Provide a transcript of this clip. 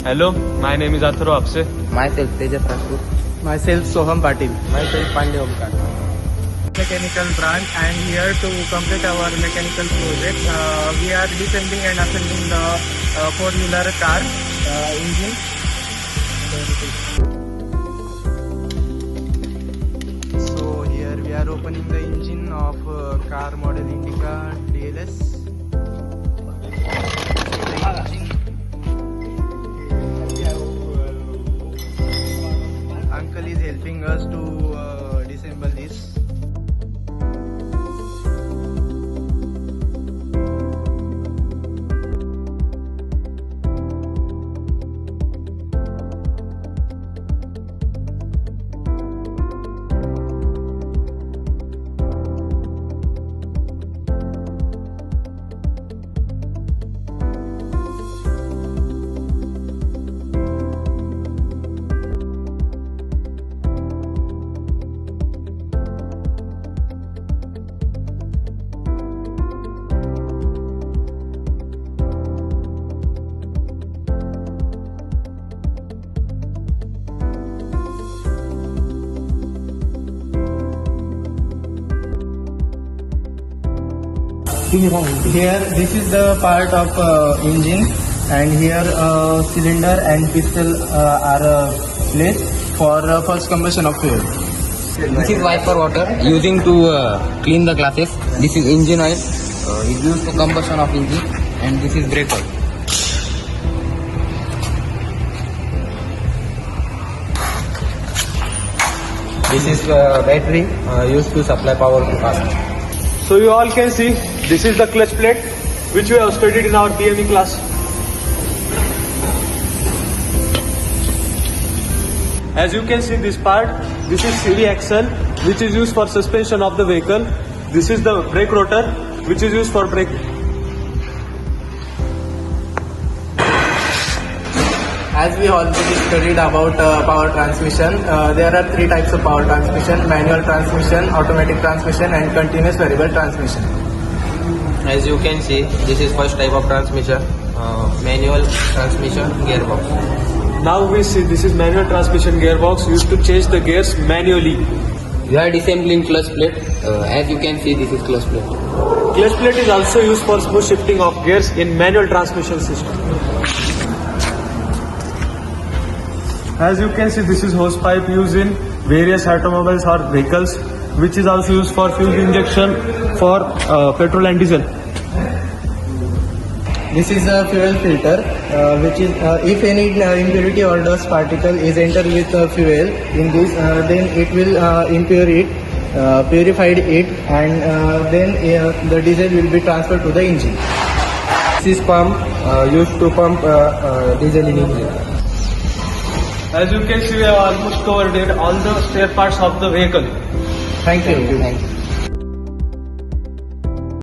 Hello, my name is Atharo Apse. Myself Tejas Rajput. Myself Soham Patil. Myself Pandey Omkar. Mechanical branch, and here to complete our mechanical project, we are descending and assembling the four-wheeler car engine. So here we are opening the engine of car model Indica DLS. Uncle is helping us to disassemble this. Here, this is the part of engine, and here cylinder and piston are placed for first combustion of fuel. This is wiper water using to clean the glasses. This is engine oil. It used to combustion of engine, and this is brake oil. This is battery used to supply power to car. So you all can see, this is the clutch plate which we have studied in our BME class. As you can see this part, this is CV axle which is used for suspension of the vehicle. This is the brake rotor which is used for brake. As we already studied about power transmission, there are three types of power transmission: manual transmission, automatic transmission, and continuous variable transmission. As you can see, this is first type of transmission, manual transmission gearbox. Now we see this is manual transmission gearbox used to change the gears manually. We are disassembling clutch plate. As you can see, this is clutch plate. Clutch plate is also used for smooth shifting of gears in manual transmission system. As you can see, this is hose pipe used in various automobiles or vehicles, which is also used for fuel injection for petrol and diesel. This is a fuel filter, which is if any impurity or dust particle is entered with fuel in this, then it will purify it, and then the diesel will be transferred to the engine. This is pump used to pump diesel in engine. As you can see, we have almost covered all the spare parts of the vehicle. Thank you. Thank you.